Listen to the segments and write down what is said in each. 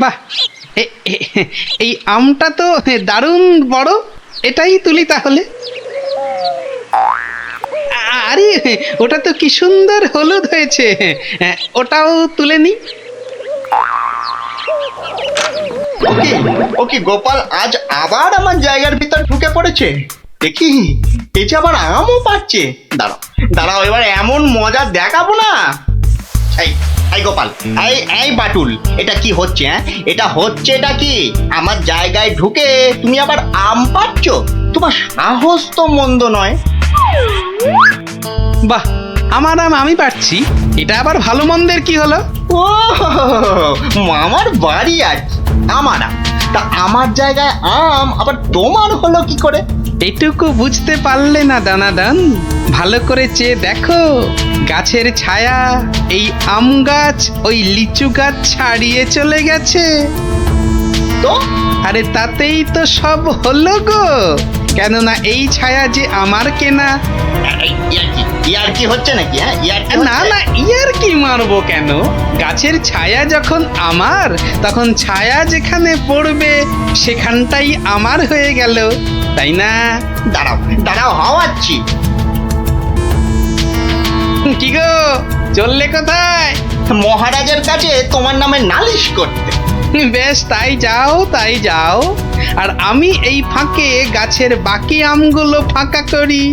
বাহ, এই আমটা তো দারুণ বড়, এটাই তুলি তাহলে। আরে ওটা তো কি সুন্দর হলুদ হয়েছে, ওটাও তুলে নি। ওকে ওকে, গোপাল আজ আবার আমার জায়গার ভিতর ঢুকে পড়েছে। দেখি এই যে আবার আমও পাচ্ছে। দাঁড়াও দাঁড়াও, এবার এমন মজা দেখাবো না। এই এই গোপাল, এই বাটুল, এটা কি হচ্ছে? এটা হচ্ছে এটা কি? আমার জায়গায় ঢুকে তুমি আবার আম পাচ্ছ? তোমার সাহস তো মন্দ নয়। বাহ, আমার আম আমি পাচ্ছি, এটা আবার ভালো মন্দের কি হলো? ও, আমার বাড়ি আছে, আমার আম, তা আমার জায়গায় আম আবার তোমার হলো কি করে? এটুকু বুঝতে পারলে না দানাদান? ভালো করে চেয়ে দেখো, গাছের ছায়া এই আম গাছ ওই লিচু গাছ ছাড়িয়ে চলে গেছে। তো আরে তাতেই তো সব হলো গো, কেননা এই ছায়া যে আমার কেনা। ইয়ার কি হচ্ছে নাকি? না না, ইয়ার কি মারবো কেন? গাছের ছায়া যখন আমার, তখন ছায়া যেখানে পড়বে সেখানটাই আমার হয়ে গেল, তাই না? দাঁড়াও দাঁড়াও, হাওয়াচ্ছি। কি গো, চললে কোথায়? মহারাজের কাছে তোমার নামে নালিশ করতে। বেশ, তাই যাও তাই যাও, আর আমি এই ফাঁকে গাছের বাকি আমগুলো ফাঁকা করি।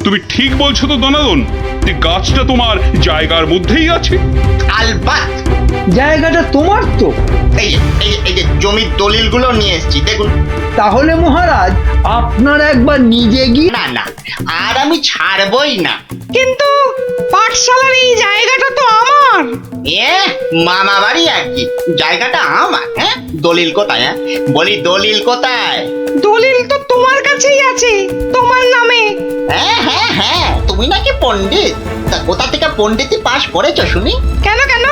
তুমি ঠিক বলছো তো দনাদন, যে গাছটা তোমার জায়গার মধ্যেই আছে? আলবাত। জায়গাটা তোমার তো। এই যে জমির দলিলগুলো নিয়ে এসেছি, দেখুন। তাহলে মহারাজ আপনার একবার নিজে গিয়ে। না না, আর আমি ছাড়বই না। কিন্তু পাঠশালার এই জায়গাটা তো আমার। মামা বাড়ি আর কি, জায়গাটা আমার। দলিল কোথায়? বলি দলিল কোথায়? দলিল তো তোমার কাছেই আছে, তোমার নামে। হ্যাঁ, তুমি নাকি পণ্ডিত, তা কোথা থেকে পণ্ডিতি পাশ করেছো শুনি? কেন কেন?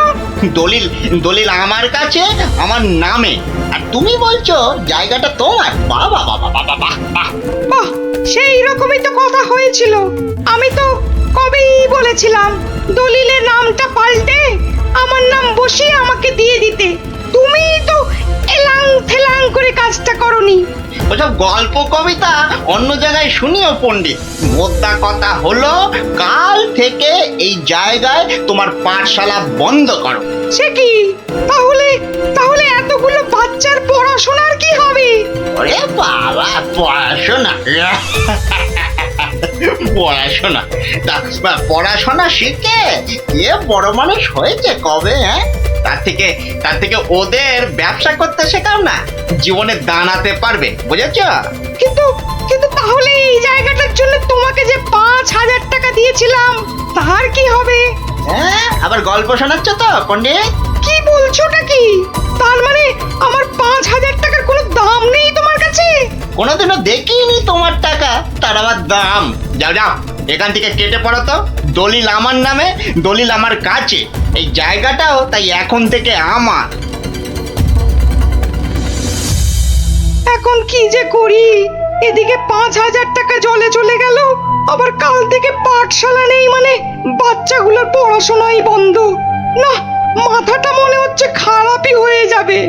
দলিল দলিল আমার কাছে, আমার নামে, আর তুমি বলছো জায়গাটা তোমার। বাবা বাবা বাবা, বাহ বাহ। বাহ, সেই রকমই তো কথা হয়েছিল। আমি তো কবেই বলেছিলাম দলিলের নামটা পাল্টে আমার নাম বসিয়ে আমাকে দিয়ে দিতে। তুমি তো এলাং ফেলাং করে কাজটা করনি। ওসব গল্প কবিতা অন্য জায়গায় শুনিও পণ্ডিত। মোদ্দা কথা হলো, কাল থেকে এই জায়গায় তোমার পাঠশালা বন্ধ করো। সে কি? তাহলে তাহলে এতগুলো বাচ্চার পড়াশোনার কি হবে? ওরে বাবা, পড়াশোনা পড়াশোনা তা পড়াশোনা শিখে কে বড় মানুষ হয়েছে কবে? তার থেকে ওদের ব্যবসা করতে শেখাও না, জীবনে দাঁড়াতে পারবে, বুঝেছ? কিন্তু কিন্তু তাহলে এই জায়গাটার জন্য তোমাকে যে 5,000 টাকা দিয়েছিলাম, তার কি হবে? আবার গল্প শোনাচ্ছ তো পণ্ডিত? কি বলছোটা কি? তার মানে আমার 5,000 টাকার কোনো দাম নেই তোমার কাছে? কোনোদিনও দেখিনি তোমার টাকা, তার আবার দাম। যাও যাও, এখান থেকে কেটে পড়ো তো। দলিল আমার নামে, দলিল আমার কাছে, এই জায়গাটাও তাই এখন থেকে আমার। এখন কি যে করি? এদিকে 5,000 টাকা জলে চলে গেল, আবার কাল থেকে পাঠশালা নেই, মানে বাচ্চাগুলোর পড়াশোনাই বন্ধ। না, মাথাটা মনে হচ্ছে খারাপই হয়ে যাবে।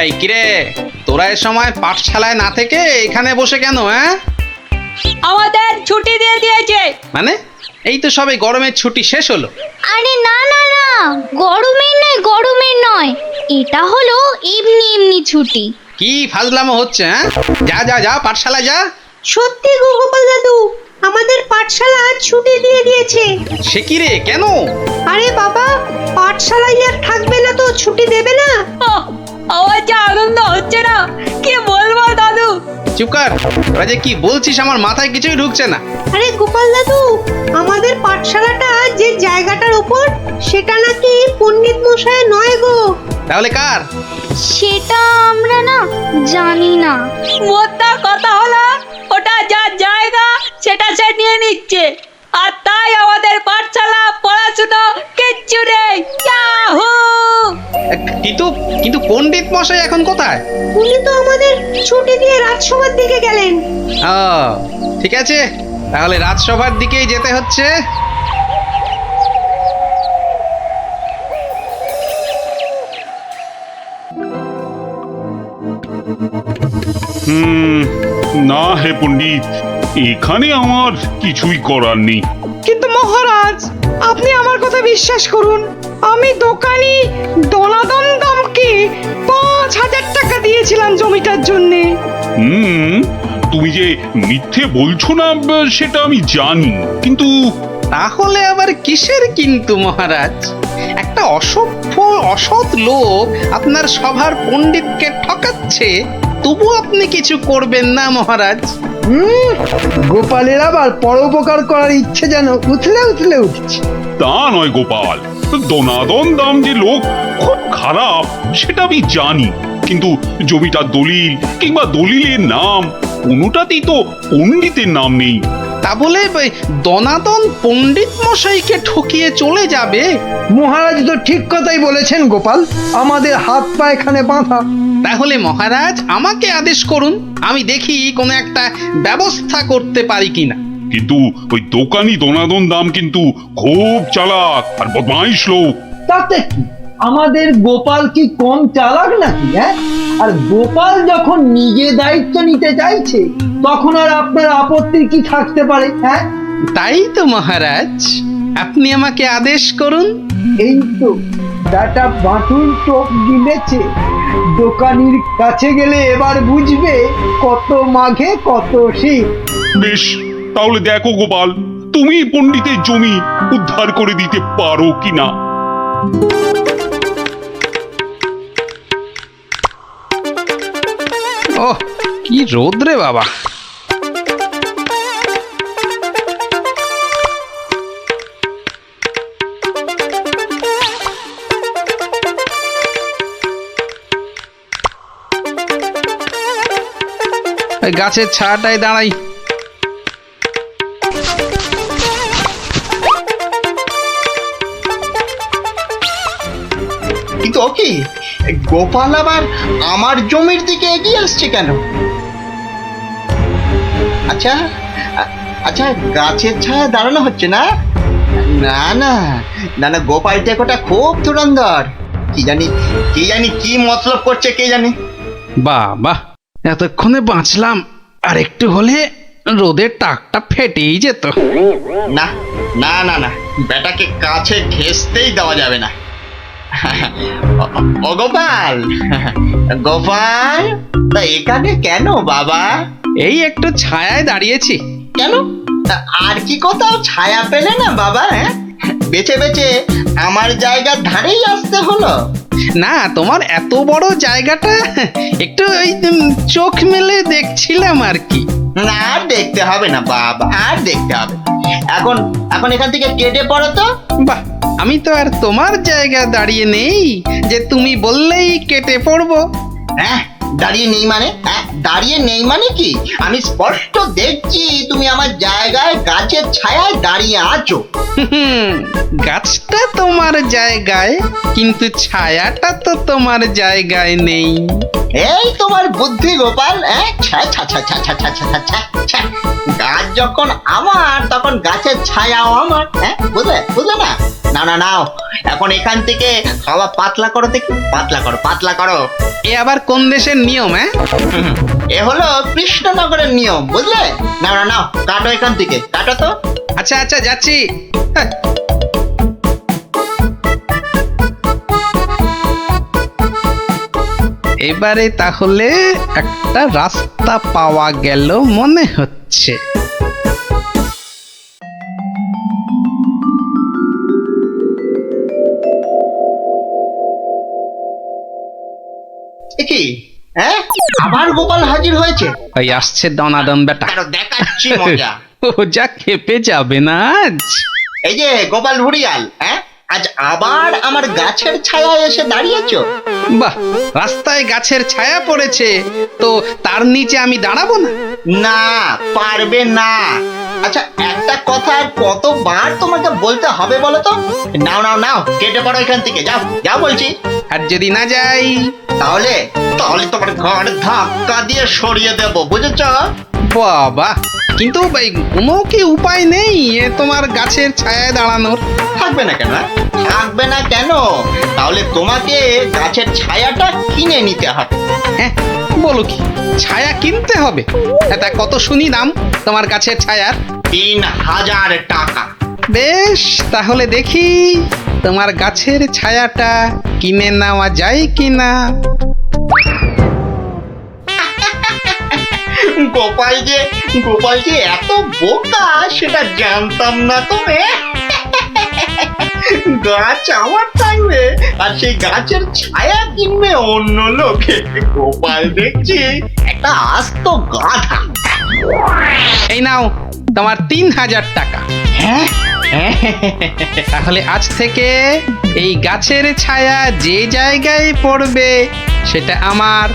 এই কিরে, তোরা এ সময় পাঠশালায় না থেকে এখানে বসে কেন? আমাদের ছুটি দিয়ে দিয়েছে। মানে এই তো সবে গরমের ছুটি শেষ হলো। আরে না না না, গরমের নয়, এটা হলো এমনি এমনি ছুটি। কি ফাজলামো হচ্ছে? যা যা যা, পাঠশালায় যা। সত্যি গো গোপাল দাদু, আমাদের পাঠশালা আজ ছুটি দিয়ে দিয়েছে। সে কি রে, কেন? আরে বাবা, পাঠশালায় আর থাকবে না তো ছুটি দেবে না? আমার যা আনন্দ হচ্ছে না, কি বলবো দাদু। চুপ কর, তোরা যে কি বলছিস আমার মাথায় কিছুই ঢুকছে না। আরে গোপাল দাদু, আমাদের পাঠশালাটা যে জায়গাটার উপর, সেটা নাকি পণ্ডিত মশাই নয় গো, তাহলে কার? সেটা আমরা না জানি না। মোদ্দা কথা হলো ওটা যার জায়গা সেটা সে নিয়ে নিচ্ছে, আর তাই আমাদের পাঠশালা পড়াশুনো কিচ্ছু নেই। ইয়াহু! কিন্তু কিন্তু পণ্ডিত মশাই এখন কোথায়? উনি তো আমাদের ছুটি দিয়ে রাজসভার দিকে গেলেন। ও ঠিক আছে, তাহলে রাজসভার দিকেই যেতে হচ্ছে। না হে পণ্ডিত, এখানে আমার কিছুই করার নেই। কিন্তু মহারাজ, আপনি আমার কথা বিশ্বাস করুন, আমি দোকানি দনাদন দামকে 5,000 টাকা দিয়েছিলাম জমিটার জন্যে। তুমি যে মিথ্যে বলছো না সেটা আমি জানি, কিন্তু তাহলে আবার কিসের কিন্তু মহারাজ? একটা অসভ্য অসৎ লোক আপনার সভার পণ্ডিতকে ঠকাচ্ছে, তবু আপনি কিছু করবেন না মহারাজ? গোপালের আবার পরোপকার করার ইচ্ছে যেন উথলে উথলে উঠছে। তা নয় গোপাল, দনাদন দাম যে লোক খুব খারাপ সেটা আমি জানি, কিন্তু জমিটার দলিল কিংবা দলিলের নাম কোনোটাতেই তো পণ্ডিতের নাম নেই। তা বলে দনাদন পণ্ডিত মশাইকে ঠকিয়ে চলে যাবে? মহারাজ তো ঠিক কথাই বলেছেন গোপাল, আমাদের হাত পা এখানে বাঁধা। তাহলে মহারাজ আমাকে আদেশ করুন, আমি দেখি কোনো একটা ব্যবস্থা করতে পারি কিনা। কিন্তু ওই দোকানি দনাদন দাম কিন্তু খুব চালাক আর বদমাইশ লোক। তাতে কি, আমাদের গোপাল কি কম চালাক নাকি? হ্যাঁ, আর গোপাল যখন নিজে দায়িত্ব নিতে চাইছে তখন আর আপনার আপত্তির কি থাকতে পারে? হ্যাঁ, তাই তো মহারাজ, আপনি আমাকে আদেশ করুন। এই তো বেটা বাঁটুল চোখ গিলেছে, দোকানির কাছে গেলে এবার বুঝবে কত মাঘে কত শীত। বেশ, তাহলে দেখো গোপাল, তুমি পণ্ডিতের জমি উদ্ধার করে দিতে পারো কিনা। ওহ, কি রোদ রে বাবা! ওই গাছের ছায়াটায় দাঁড়াই। কিন্তু ও কি, গোপাল আবার আমার জমির দিকে এগিয়ে আসছে কেন? আচ্ছা আচ্ছা, গাছের ছায়া দাঁড়ানো হচ্ছে না? না না না না, গোপাল টেকোটা খুব ধুরন্ধর। কি জানি কি মতলব করছে, কে জানে। বাহ বাহ, এতক্ষণে বাঁচলাম, আর একটু হলে রোদের টাকটা ফেটেই যেত। না না না না, বেটাকে কাছে ঘেঁষতেই দেওয়া যাবে না। ও গোপাল, গোপাল, তা এখানে কেন বাবা? এই একটু ছায়ায় দাঁড়িয়েছি। কেন, তা আর কি কোথাও ছায়া পেলে না বাবা? বেছে বেছে আমার জায়গার ধারেই আসতে হলো? না, তোমার এত বড় জায়গাটা একটু ওই চোখ মেলে দেখছিলাম আর কি। না, আর দেখতে হবে না বাবা, আর দেখতে হবে না। এখন এখন এখান থেকে কেটে পড়ো তো। বাহ, আমি তো আর তোমার জায়গায় দাঁড়িয়ে নেই যে তুমি বললেই কেটে পড়বো। হ্যাঁ, দাঁড়িয়ে নেই মানে? দাঁড়িয়ে নেই মানে কি? আমি স্পষ্ট দেখছি তুমি আমার জায়গায় গাছের ছায়ায় দাঁড়িয়ে আছো। গাছটা তোমার জায়গায়, কিন্তু ছায়াটা তো তোমার জায়গায় নেই। এই তোমার বুদ্ধি গোপাল। গাছ যখন আমার, তখন গাছের ছায়াও আমার। বুঝলে বুঝলে না? না না, নাও এখন এখান থেকে হাওয়া পাতলা করো দেখি, পাতলা করো। এ আবার কোন দেশের নিয়ম? এ হলো কৃষ্ণনগরের নিয়ম, বুঝলে? না না, নাও কাটো এখান থেকে, কাটো তো। আচ্ছা আচ্ছা, যাচ্ছি। হ্যাঁ। এবারে তাহলে একটা রাস্তা পাওয়া গেল মনে হচ্ছে। কি, আবার গোপাল হাজির হয়েছে? ওই আসছে দনাদন বেটা। আরো দেখাচ্ছি মজা। ও যা খেপে যাবে না আজ। এই যে গোপাল ভুড়িয়াল, আজ আবার আমার গাছের ছায়ায় এসে দাঁড়িয়েছো? বাহ, রাস্তায় গাছের ছায়া পড়েছে তো তার নিচে আমি দাঁড়াবো না? না, পারবে না। আচ্ছা, একটা কথা আর কতবার তোমাকে বলতে হবে বলো তো? নাও নাও নাও, কেটে পড়ো এখান থেকে, যাও যাও বলছি। আর যদি না যাই? তাহলে তাহলে তোমার ঘর ধাক্কা দিয়ে সরিয়ে দেবো, বুঝেছো? বাবা, কিন্তু ভাই কোনো কি উপায় নেই তোমার গাছের ছায়ায় দাঁড়ানোর? থাকবে না কেন? থাকবে না কেন? তাহলে তোমাকে গাছের ছায়াটা কিনে নিতে হবে। হ্যাঁ, বলো কি, ছায়া কিনতে হবে? এটা কত শুনি দাম তোমার গাছের ছায়ার? 3000 টাকা। বেশ, তাহলে দেখি তোমার গাছের ছায়াটা কিনে নেওয়া যায় কিনা। গোপাল যে এত বোকা সেটা জানতাম না তো। গাছ আমার থাকবে আর সেই গাছের ছায়া কিনবে অন্য লোকে। গোপাল দেখছি একটা আস্ত গাধা। এই নাও তোমার 3000 টাকা। হ্যাঁ, তাহলে আজ থেকে এই গাছের ছায়া যে জায়গায় পড়বে সেটা আমার।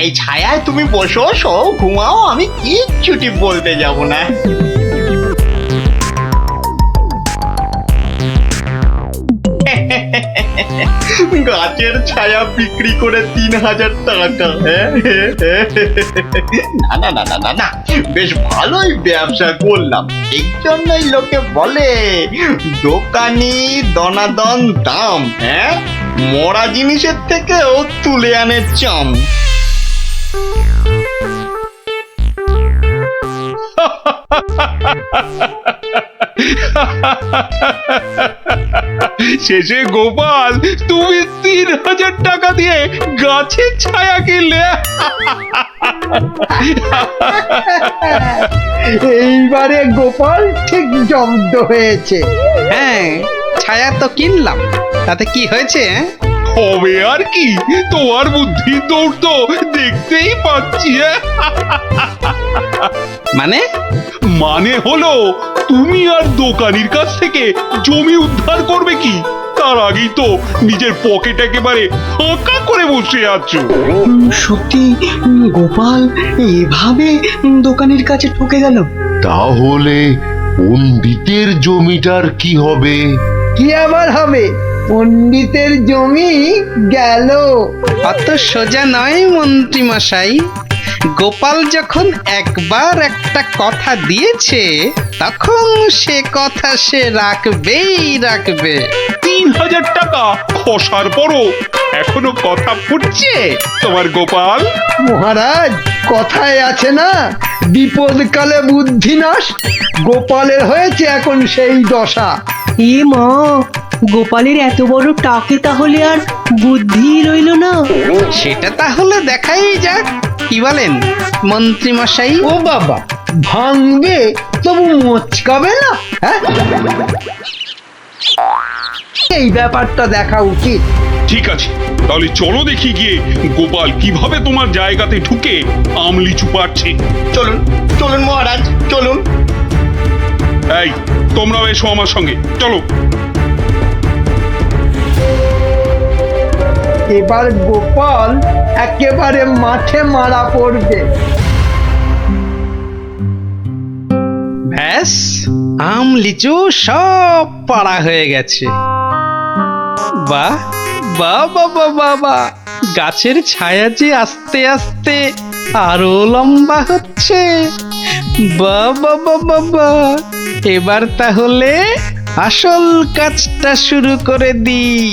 এই ছায়ায় তুমি বসো, শো, ঘুমাও, আমি কিচ্ছুটি বলতে যাব না। গাছের ছায়া বিক্রি করে 3000 টাকা। না না না না না, বেশ ভালোই ব্যবসা করলাম। এই জন্যই লোকে বলে দোকানি দনাদন দাম। হ্যাঁ, মরা জিনিসের থেকেও তুলে আনে চাম। শেষে গোপাল তুমি 3000 টাকা দিয়ে গাছের ছায়া কিনলে। এইবারে গোপাল ঠিক জব্দ হয়েছে। হ্যাঁ, ছায়া তো কিনলাম, তাতে কি হয়েছে? হবে আর কি, তোমার বুদ্ধি দৌড় তো দেখতেই পাচ্ছি। মানে হলো তুমি আর দোকানির কাছ থেকে জমি উদ্ধার করবে কি তার আগেই তো নিজের পকেট একেবারে ফাঁকা করে বসে আছো। সত্যি গোপাল এভাবে দোকানের কাছে ঠকে গেল? তাহলে পণ্ডিতের জমিটার কি হবে? কি আবার হবে? পণ্ডিতের জমি গেল। অত সোজা নয় মন্ত্রী মশাই। গোপাল যখন একবার একটা কথা দিয়েছে তখন সে কথা সে রাখবেই রাখবে। 3000 টাকা খসার পরও এখনো কথা ফুটছে তোমার গোপাল। মহারাজ, কথায় আছে না, বিপদকালে বুদ্ধি নাশ। গোপালের হয়েছে এখন সেই দশা। এ মা, গোপালের এত বড় টাকে তাহলে আর বুদ্ধি রইল না। সেটা তাহলে দেখাই যাক, কি বলেন মন্ত্রী মশাই? ও বাবা, ভাঙবে তবু মচকাবে না? হ্যাঁ, এই ব্যাপারটা দেখা উচিত। ঠিক আছে, তাহলে চলো দেখি গিয়ে গোপাল কিভাবে তোমার জায়গাতে ঢুকে আম লিচু পাচ্ছে। চলুন চলুন মহারাজ, চলুন। এই, তোমরাও এসো আমার সঙ্গে, চলো। এবার গোপাল একেবারে মাঠে মারা পড়বে। ব্যাস, আম লিচু সব পাড়া হয়ে গেছে। বাহ বাহ বাবা বাবা, গাছের ছায়া যে আস্তে আস্তে আরো লম্বা হচ্ছে। বাবা বাবা বাবা, এবার তাহলে আসল কাজটা শুরু করে দিই।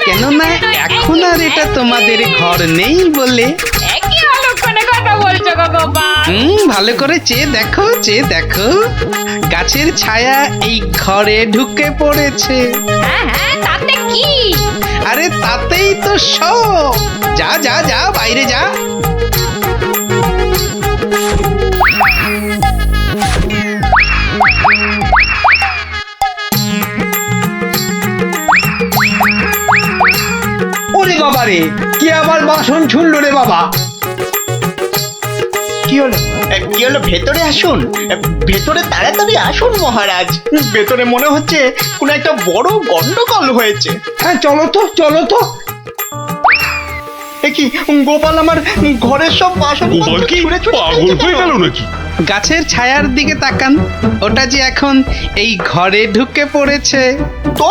কেননা এখন আর এটা তোমাদের ঘর নেই বলে। ভালো করে চেয়ে দেখো, চেয়ে দেখো, গাছের ছায়া এই ঘরে ঢুকে পড়েছে। তাতে কি? আরে তাতেই তো সব। যা যা যা, বাইরে যা। রে কি আবার বাসন ছুড়লো রে বাবা? কি হলো কি হলো? ভেতরে আসুন, ভেতরে তাড়াতাড়ি আসুন মহারাজ। ভেতরে মনে হচ্ছে কোনো একটা বড় গন্ডগোল হয়েছে। হ্যাঁ চলো তো চলো তো। এ কি গোপাল আমার ঘরের সব বাসন গোপাল কি পাগল হয়ে গেল নাকি? গাছের ছায়ার দিকে তাকান, ওটা যে এখন এই ঘরে ঢুকে পড়েছে। তো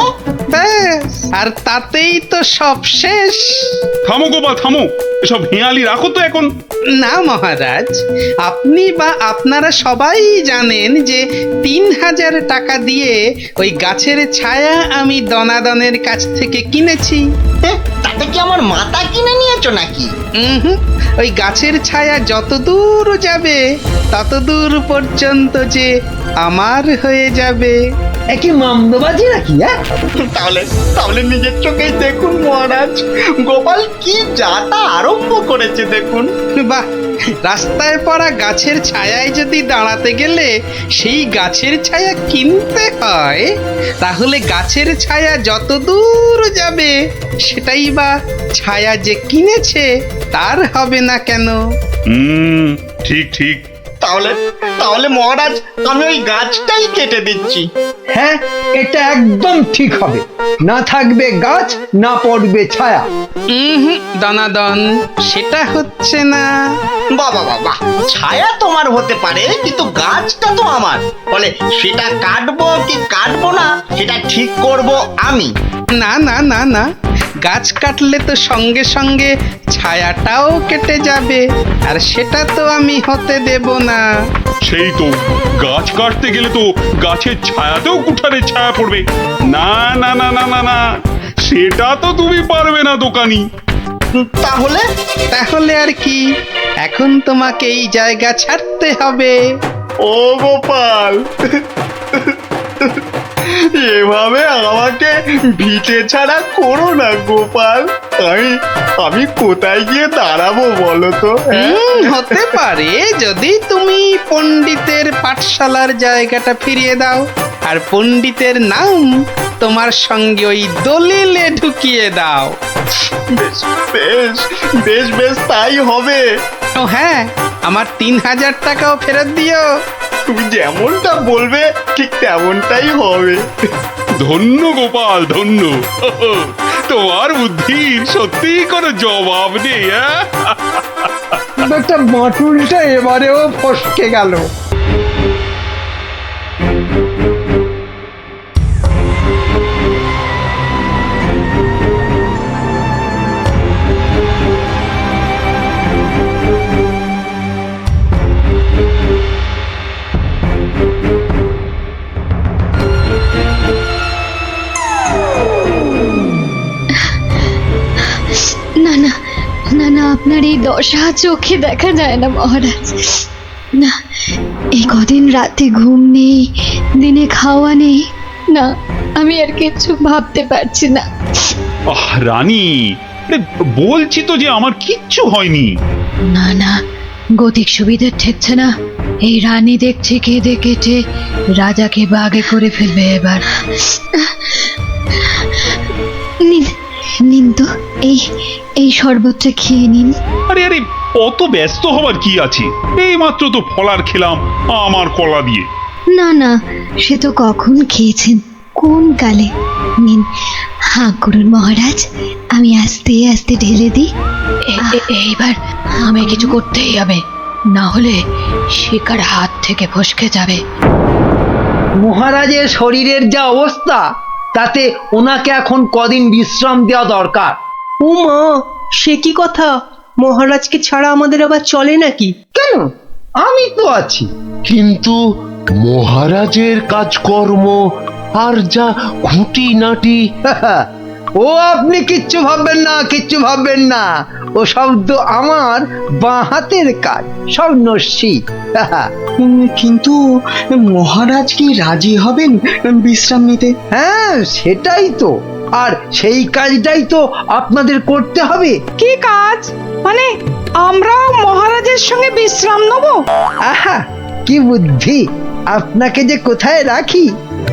ব্যাস, আর তাতেই তো সব শেষ। থামো গোপাল থামো, এসব হেঁয়ালি রাখো তো এখন। না মহারাজ, আপনি বা আপনারা সবাই জানেন যে ৩,০০০ টাকা দিয়ে ওই গাছের ছায়া আমি দনাদনের কাছ থেকে কিনেছি। তাতে কি আমার মাথা কিনে নিয়েছো নাকি? হুম, ওই গাছের ছায়া যত দূর যাবে তত দূর পর্যন্ত যে আমার হয়ে যাবে। একই মামদবাজি নাকি? হ্যাঁ তাহলে তাহলে নিজের চোখেই দেখুন মহারাজ, গোপাল কি যাতা আরম্ভ করেছে দেখুন। বাহ, রাস্তায় পড়া গাছের ছায়ায় যদি দাঁড়াতে গেলে সেই গাছের ছায়া কিনতে হয়, তাহলে গাছের ছায়া যত দূর যাবে সেটাই বা ছায়া যে কিনেছে তার হবে না কেন? ঠিক ঠিক। তাহলে তাহলে মহারাজ আমি ওই গাছটাই কেটে দিচ্ছি। হ্যাঁ এটা একদম ঠিক হবে। না থাকবে গাছ, না পড়বে ছায়া। দনাদন, সেটা হচ্ছে না। বাবা বাবা, ছায়া তোমার হতে পারে কিন্তু গাছটা তো আমার। বলে সেটা কাটবো কি কাটবো না সেটা ঠিক করব আমি। না না না না, গাছ কাটলে তো সঙ্গে সঙ্গে ছায়াটাও কেটে যাবে, আর সেটা তো আমি হতে দেব না। সেই তো, গাছ কাটতে গেলে তো গাছের ছায়াতেও কুঠারের ছায়া পড়বে। না না না না না না, সেটা তো তুমি পারবে না দোকানি। তাহলে তাহলে আর কি, এখন তোমাকে এই জায়গা ছাড়তে হবে। ও গোপাল, এভাবে আমাকে ভিটে ছাড়া করো না গোপাল। আমি কোথায় গিয়ে দাঁড়াবো বলো তো? হতে পারে যদি তুমি পণ্ডিতের পাঠশালার জায়গাটা ফিরিয়ে দাও, আর পণ্ডিতের নাম তোমার সঙ্গে ওই দলিলে ঢুকিয়ে দাও। বেশ বেশ বেশ বেশ তাই হবে। ও হ্যাঁ, আমার ৩,০০০ টাকাও ফেরত দিও। তুমি যেমনটা বলবে ঠিক তেমনটাই হবে। ধন্য গোপাল ধন্য, তোমার বুদ্ধির সত্যি কোনো জবাব নেই। একটা বাঁটুলটা এবারেও ফসকে গেল। না না না না, আপনার এই দশা চোখে দেখা যায় না মহারাজ। না, এই কদিন রাতে ঘুম নেই, দিনে খাওয়া নেই। না, আমি আর কিছু ভাবতে পারছি না। রানী, বলছি তো যে আমার কিচ্ছু হয়নি। না না, গতিক সুবিধে ঠেকছে না। এই রানী দেখছে কেঁদে কেটে রাজাকে বাগে করে ফেলবে এবার। নিন নিন তো, এই শরবতটা খেয়ে নিন। আরে আরে, অত ব্যস্ত হবার কি আছে? এই মাত্র তো ফলার খেলাম আমার কলা দিয়ে। না না, সে তো কখন খেয়েছেন, কোন কালে। নিন, হাঁ করুন মহারাজ, আমি আস্তে আস্তে ঢেলে দিই। এইবার আমি কিছু করতেই হবে, না হলে শিকার হাত থেকে ফসকে যাবে। মহারাজের শরীরের যা অবস্থা, তাতে ওনাকে এখন কদিন বিশ্রাম দেওয়া দরকার। ও মা, সে কি কথা? মহারাজকে ছাড়া আমাদের আবার চলে নাকি? কেন, আমি তো আছি। কিন্তু মহারাজের কাজকর্ম আর যা খুঁটিনাটি, ও আপনি কিচ্ছু ভাববেন না, কিচ্ছু ভাববেন না। ও সব তো আমার বাঁ হাতের কাজ, সব নস্যি। কিন্তু মহারাজ কি রাজি হবেন বিশ্রাম নিতে? হ্যাঁ সেটাই তো, আর সেই কাজটাই তো আপনাদের করতে হবে। কি কাজ? মানে আমরাও মহারাজের সঙ্গে বিশ্রাম নেব? আহা, কি বুদ্ধি! আপনাকে যে কোথায় রাখি,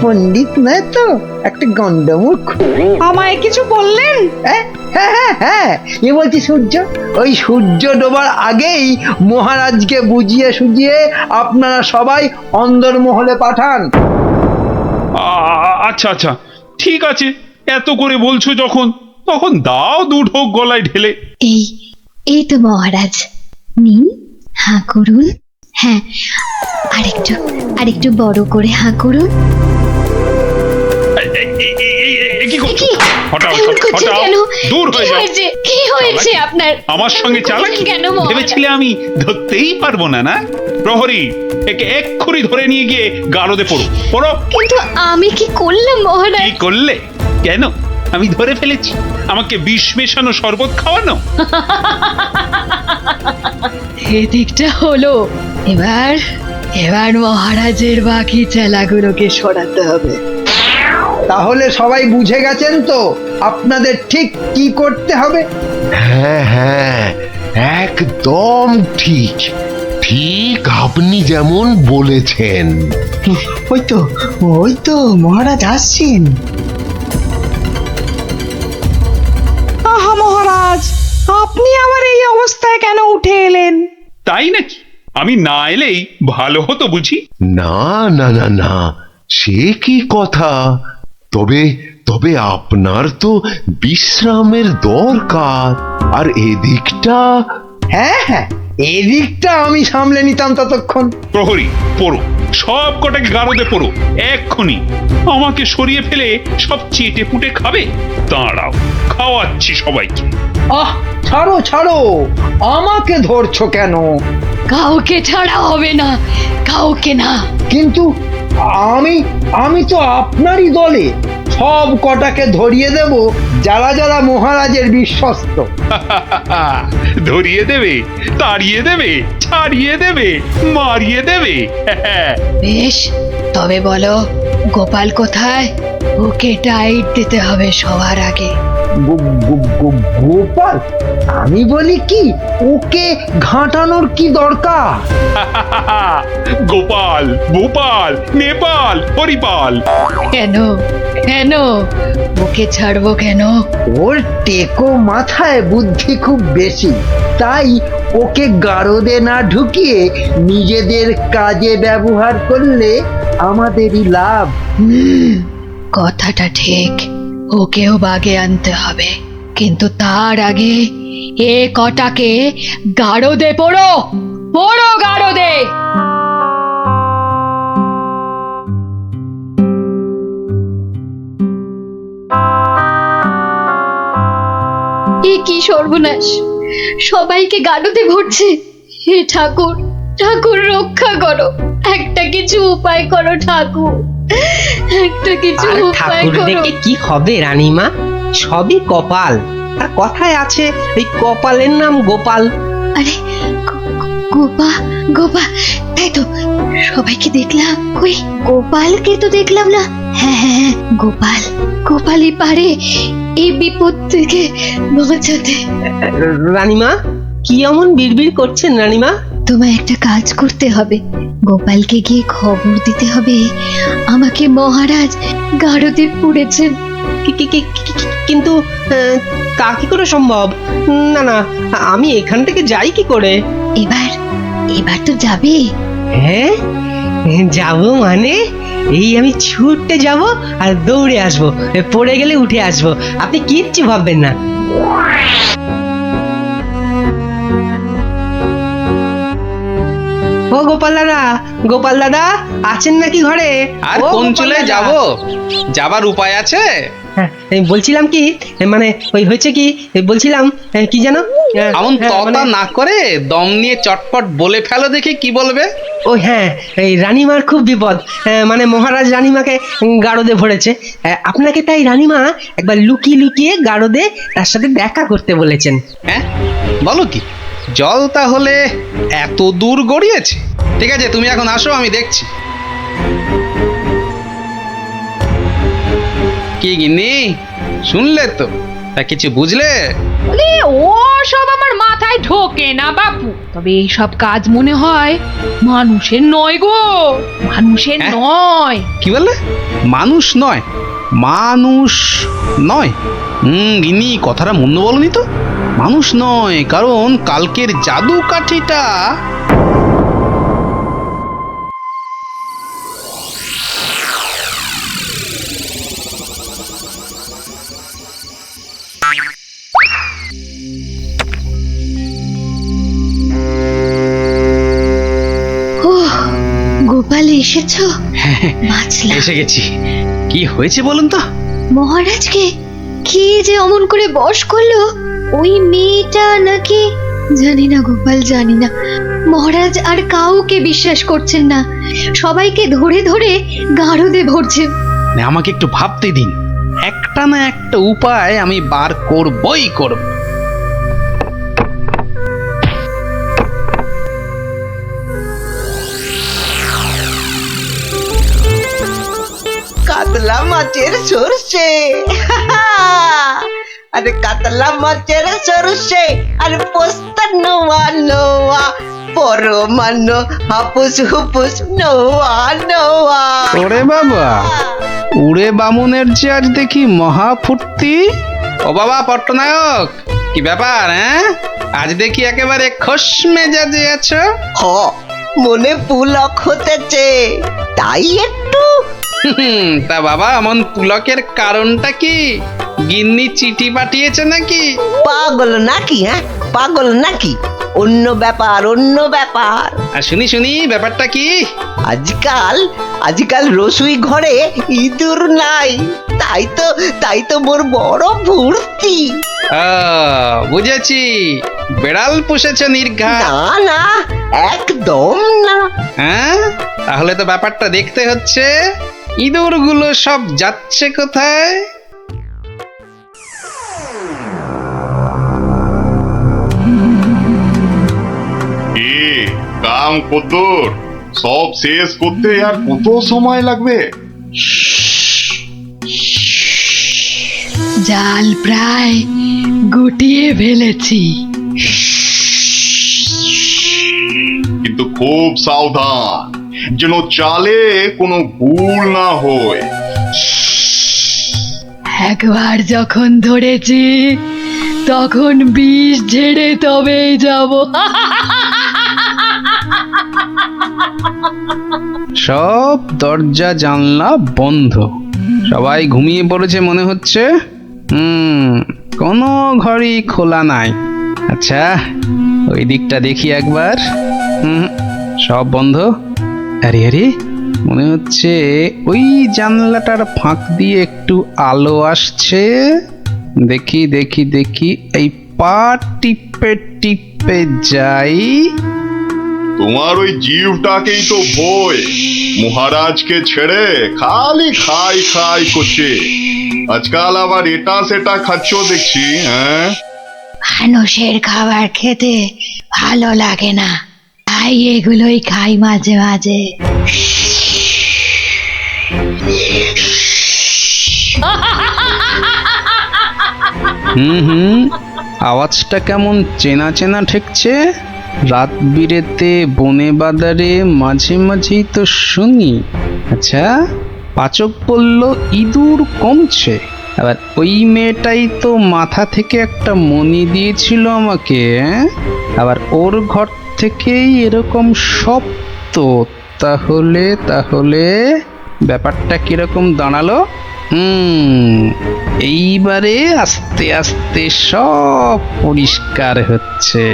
পণ্ডিত নয় তো, একটা গন্ডমুখ। আমায় কিছু বললেন? হ্যাঁ হ্যাঁ হ্যাঁ হ্যাঁ, এ বলছি সূর্য, ওই সূর্য ডোবার আগেই মহারাজকে বুঝিয়ে সুঝিয়ে আপনারা সবাই অন্দরমহলে পাঠান। আচ্ছা আচ্ছা, ঠিক আছে, এত করে বলছো যখন, তখন দাও 2 ঢোক গলায় ঢেলে। এই এই তো মহারাজ, নিন, হাঁ করুন। হ্যাঁ, আরেকটু বড় করে হাঁ করুন। কি করছো? কি? হটাও, এমন করছেন হটাও, কেন? দূর হয়ে কি যাও। হয়েছে? কি হয়েছে আপনার? আমার সঙ্গে এমন চালাকি করছেন কেন মহারাজ? ভেবেছিলে আমি ধরতেই পারবো না? না প্রহরী, একে এক্ষুনি ধরে নিয়ে গিয়ে গারদে পড়ো, পড়ো। কিন্তু আমি কি করলাম মহারাজ? কি করলে? কেন? আমি ধরে ফেলেছি, আমাকে বিষ মেশানো শরবত খাওয়ানো। এদিকটা হলো, এবার মহারাজের বাকি চেলাগুলোকে সরাতে হবে। তাহলে সবাই বুঝে গেছেন তো আপনাদের ঠিক কি করতে হবে? হ্যাঁ হ্যাঁ, একদম ঠিক, ঠিক আপনি যেমন বলেছেন। ওই তো মহারাজ আসছেন। আহা মহারাজ, আপনি আবার এই অবস্থায় কেন উঠে এলেন? তাই নাকি? আমি না এলেই ভালো হতো বুঝি? না না না না, সে কি কথা। তবে তবে আপনার তো বিশ্রামের দরকার, আর এদিকটা। হ্যাঁ হ্যাঁ, এদিকটা আমি সামলে নিতাম ততক্ষণ। প্রহরী, পড়ো, সব কটাকে গারদে পড়ো এক্ষুনি। আমাকে সরিয়ে ফেলে সব চেটে পুটে খাবে? দাঁড়াও, খাওয়াচ্ছি সবাইকে। আহ, ছাড়ো ছাড়ো, আমাকে ধরছো কেন? কাউকে ছাড়া হবে না, কাউকে না। কিন্তু আমি তো আপনারই দলে, সব কটাকে ধরিয়ে দেব যারা যারা মহারাজের বিশ্বস্ত। ধরিয়ে দেবে, তাড়িয়ে দেবে, ছাড়িয়ে দেবে, মারিয়ে দেবে। বেশ, তবে বলো গোপাল কোথায়? ওকে টাইট দিতে হবে সবার আগে। গোপাল? আমি বলি কি, ওকে ঘাঁটানোর কি দরকার? গোপাল, ভূপাল, নেপাল, হরিপাল। কেন কেন ওকে ছাড়বো কেন? ওর টেকো মাথায় বুদ্ধি খুব বেশি, তাই ওকে গারদে না ঢুকিয়ে নিজেদের কাজে ব্যবহার করলে আমাদেরই লাভ। কথাটা ঠিক, ওকেও বাগে আনতে হবে, কিন্তু তার আগে এ কটাকে গারদে পড়ো, পড়ো গারদে। এ কি সর্বনাশ, সবাইকে গারদে ভরছে। হে ঠাকুর, ঠাকুর রক্ষা করো, একটা কিছু উপায় করো ঠাকুর, একটা কিছু আর উপায় ঠাকুর করো। দেখে কি হবে রানীমা, সবই কপাল। আর কথায় আছে, ওই কপালের নাম গোপাল। আরে গোপা গোপা, তাই তো, সবাইকে দেখলাম, কই গোপালকে তো দেখলাম না। হ্যাঁ হ্যাঁ হ্যাঁ, গোপালই পারে এই বিপদ থেকে বাঁচাতে। রানীমা, কি এমন বিড়বিড় করছেন রানীমা? তোমায় একটা কাজ করতে হবে, গোপালকে গিয়ে খবর দিতে হবে আমাকে মহারাজ গারদে পুড়েছেন। কিন্তু তা কি করে সম্ভব? না না, আমি এখান থেকে যাই কি করে? এবার তো যাবে। হ্যাঁ, যাব মানে এই আমি ছুটতে যাব আর দৌড়ে আসব, পড়ে গেলে উঠে আসব, আপনি কিচ্ছু ভাববেন না। ও গোপাল দাদা আছেন নাকি ঘরে? আর ও কোন গোপাল চলে দাদা। যাব? যাবার উপায় আছে? হ্যাঁ, বলছিলাম কি, মানে ওই হয়েছে কি, বলছিলাম কি জানো, এমন হ্যাঁ, ততা মানে- না করে দম নিয়ে চটপট বলে ফেলো দেখি, কি বলবে? ও হ্যাঁ, এই রানীমার খুব বিপদ, মানে মহারাজ রানীমাকে গারদে ভরেছে। আপনাকে তাই রানীমা একবার লুকিয়ে লুকিয়ে গারদে তার সাথে দেখা করতে বলেছেন। হ্যাঁ, বলো কি? জল তাহলে এত দূর গড়িয়েছে? ঠিক আছে, তুমি এখন আসো, আমি দেখছি। কি গিন্নি, শুনলে তো? তা কিছু বুঝলে? ও সব আমার মাথায় ঢোকে না বাপু। তবে এইসব কাজ মনে হয় মানুষের নয় গো, মানুষের হ্যাঁ? নয়। কি বললে? মানুষ নয়? মানুষ নয়? গিন্নি কথাটা মন্দ বলনি তো। মানুষ নয়, কারণ কালকের জাদু কাঠিটা ও গোপাল এসেছো? বাঁচলাম। এসে গেছি। কি হয়েছে বলুন তো? মহারাজকে কে যে অমন করে বশ করলো? ওই মেয়েটা নাকি? জানি না গোপাল, জানি না। মহারাজ আর কাউকে বিশ্বাস করছেন না, সবাইকে ধরে ধরে গারদে ভরছেন। না, আমাকে একটু ভাবতে দিন। একটা না একটা উপায় আমি বার করবই করব। কাতলা মাছের সরষে, আরে কাতলা মাছের সরষে, আরে পোস্ত নোয়া নোয়া, পরমানো হাপুস হুপুস নোয়া নোয়া। ওরে বাবা, উড়ে বামুনের যে আজ দেখি মহা ফুর্তি। ও বাবা পট্টনায়ক, কি ব্যাপার? আজ দেখি একেবারে খোশ মেজাজে আছো। হ, মনে পুলক হতেছে, তাই একটু। তা বাবা, এমন পুলকের কারণটা কি? গিন্নি চিঠি পাঠিয়েছে নাকি? পাগল নাকি? পাগল নাকি? অন্য ব্যাপার, অন্য ব্যাপার। আর শুনি শুনি, ব্যাপারটা কি? আজকাল রসুই ঘরে ইঁদুর নাই, তাই তো মোর বড় ভর্তি। বুঝেছি, বেড়াল পুষেছে নির্ঘাত। না না, একদম না। তাহলে তো ব্যাপারটা দেখতে হচ্ছে। ইঁদুরগুলো সব যাচ্ছে কোথায়? কাম কদ্দুর, সব শেষ করতে আর কত সময় লাগবে? জাল প্রায় গুটিয়ে ফেলেছি। কিন্তু খুব সাবধান, যেন চালে কোনো ভুল না হয়। একবার যখন ধরেছি তখন বিষ ঝেড়ে তবেই যাব। সব দরজা জানলা বন্ধ, সবাই ঘুমিয়ে পড়েছে মনে হচ্ছে। কোনো ঘরই খোলা নাই। আচ্ছা, ওই দিকটা দেখি একবার। সব বন্ধ। আরে আরে, মনে হচ্ছে ওই জানলাটার ফাঁক দিয়ে একটু আলো আসছে। দেখি দেখি দেখি, এই পা টিপে টিপে যাই। তোমার ওই জীবটাকেই তো ভয়, মহারাজকে ছেড়ে খালি খাই খাই করছে। আজকাল আবার এটা সেটা খাচ্ছ দেখছি। মানুষের খাবার খেতে ভালো লাগে না, তাই এগুলোই খাই মাঝে মাঝে। আওয়াজটা কেমন চেনা চেনা ঠেকছে। রাত বিরেতে বনে বাদারে মাঝে মাঝেই তো শুনি। আচ্ছা, পাচক বলল ইঁদুর কমছে, আবার ওই মেয়েটাই তো মাথা থেকে একটা মণি দিয়েছিল আমাকে। আবার ওর ঘর থেকেই এরকম শব্দ। তাহলে তাহলে ব্যাপারটা কিরকম দাঁড়ালো? এইবারে আস্তে আস্তে সব পরিষ্কার হচ্ছে।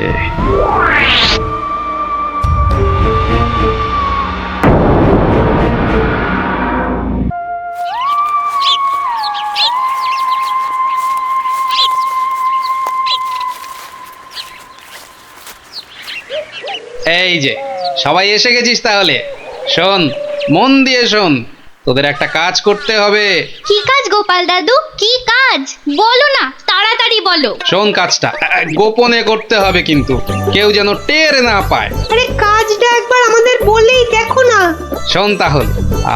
এই যে সবাই এসে গেছিস, তাহলে শোন, মন দিয়ে শোন। তোদের একটা কাজ করতে হবে। কি কাজ গোপাল দাদু? কি কাজ বলো না, তাড়াতাড়ি বলো। শোন, কাজটা গোপনে করতে হবে, কিন্তু কেউ যেন টের না পায়। আরে কাজটা একবার আমাদের বলেই দেখো না। শোন তাহলে,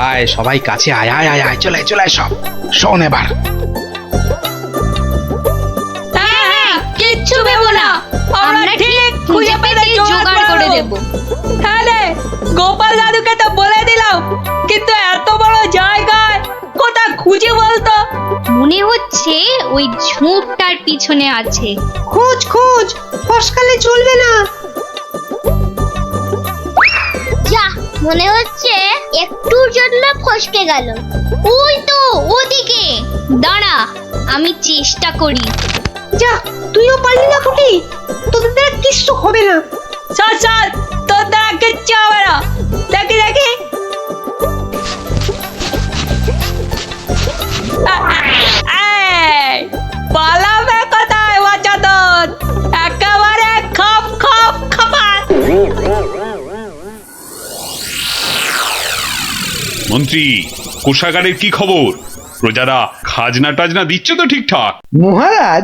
আয় সবাই কাছে, আয় আয় আয় আয়, চলে চলে সব শোন এবার। হ্যাঁ, কিচ্ছু ভেবো না, আমরা ঠিক খুঁজে পেলে জোগাড় করে দেব। হ্যাঁ রে, গোপাল দাদুকে তো বলে দিলাম, কিন্তু এত বড় জায়গায় কোথায় খুঁজে বলতো? মনে হচ্ছে ওই ঝোপটার পিছনে আছে। খোঁজ খোঁজ, ফসকালে চলবে না। যা, মনে হচ্ছে একটুর জন্য ফসকে গেল। ওই তো ওদিকে, দাঁড়া আমি চেষ্টা করি। যা, তুইও পারলি না ফুটি, তোদের দ্বারা কিচ্ছু হবে না। চল চল, তোর দ্বারা কিচ্ছু হবে না। দেখি দেখি। এই, পালাবে কোথায় বাচ্চাদের? একেবারে খপ খপ খপাত। মন্ত্রী, কোষাগারের কি খবর? প্রজারা খাজনা টাজনা দিচ্ছে তো ঠিকঠাক? মহারাজ,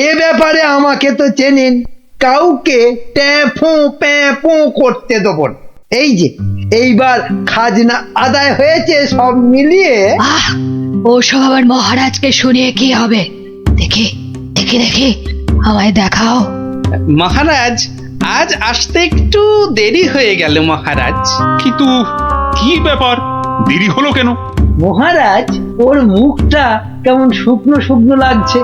এ ব্যাপারে আমাকে তো চেনেন, কাউকে ট্যাফো প্যাফো করতে দেবো না। এই যে এইবার খাজনা আদায় হয়েছে সব মিলিয়ে। আহ, ওসব আবার মহারাজকে শুনিয়ে কি হবে? দেখি দেখি দেখি, আমায় দেখাও। মহারাজ, আজ আসতে একটু দেরি হয়ে গেল মহারাজ। কিন্তু কি ব্যাপার, দেরি হলো কেন? মহারাজ, ওর মুখটা কেমন শুকনো শুকনো লাগছে।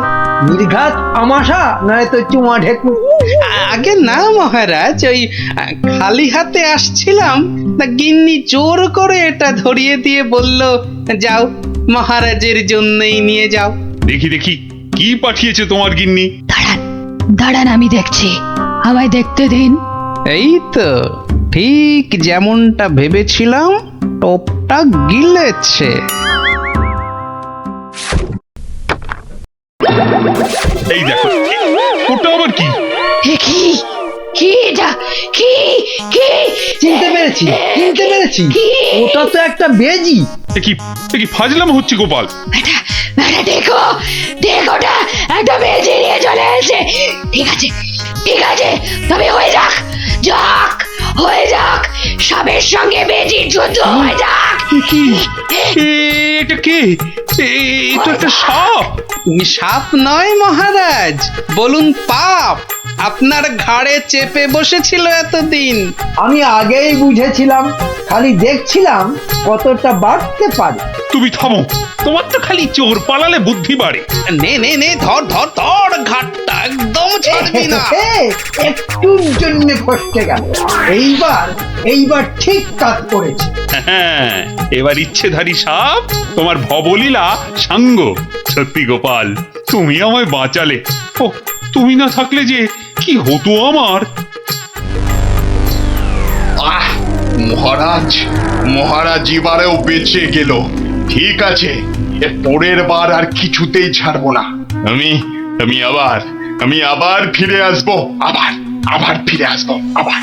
নির্ঘাত আমাশা নয়তো চুমা ঢেকু। আগে না মহারাজ, ওই খালি হাতে আসছিলাম, তা গিন্নি জোর করে এটা ধরিয়ে দিয়ে বলল, যাও মহারাজের জন্যই নিয়ে যাও। দেখি দেখি, কি পাঠিয়েছে তোমার গিন্নি? দাঁড়ান দাঁড়ান, আমি দেখছি, আমায় দেখতে দিন। এই তো ঠিক যেমনটা ভেবেছিলাম, টপটা গিলেছে। এই দেখো, ওটা আবার কি? এ কি? কি এটা? কি কি? চিনতে পেরেছি, চিনতে পেরেছি, ওটা তো একটা বেজি। এ কি ফাজলাম হচ্ছে গোপাল? বেটা বেটা, দেখো দেখোটা, একটা বেজি নিয়ে চলে এসেছে। ঠিক আছে ঠিক আছে, তবে হয়ে যাক, যাক হয়ে যাক, সাপের সঙ্গে বেজির যুদ্ধ হয়ে যাক। এটা কে? এটা একটা সাপ। সাপ নয় মহারাজ, বলুন পাপ, আপনার ঘাড়ে চেপে বসেছিল এতদিন। আমি আগেই বুঝেছিলাম, খালি দেখছিলাম কতটা বাড়তে পারে। তুমি থামো, তোমার তো খালি চোর পালালে বুদ্ধি বাড়ে। নে নে নে, ধর ধর ধর, ঘাটটা একদম ছাড়বি না। একটুর জন্য ফসকে গেল। এইবার এইবার ঠিক কাজ করেছে। হ্যাঁ, এবার ইচ্ছেধারী সাপ তোমার ভবলীলা সাঙ্গ। সত্যি গোপাল, তুমি আমায় বাঁচালে। ও, তুমি না থাকলে যে কি হতো আমার। আহ, মহারাজ, মহারাজ এবারেও বেঁচে গেল। ঠিক আছে, এর পরের বার আর কিছুতেই ছাড়বো না। আমি আবার ফিরে আসবো, আবার ফিরে আসবো, আবার।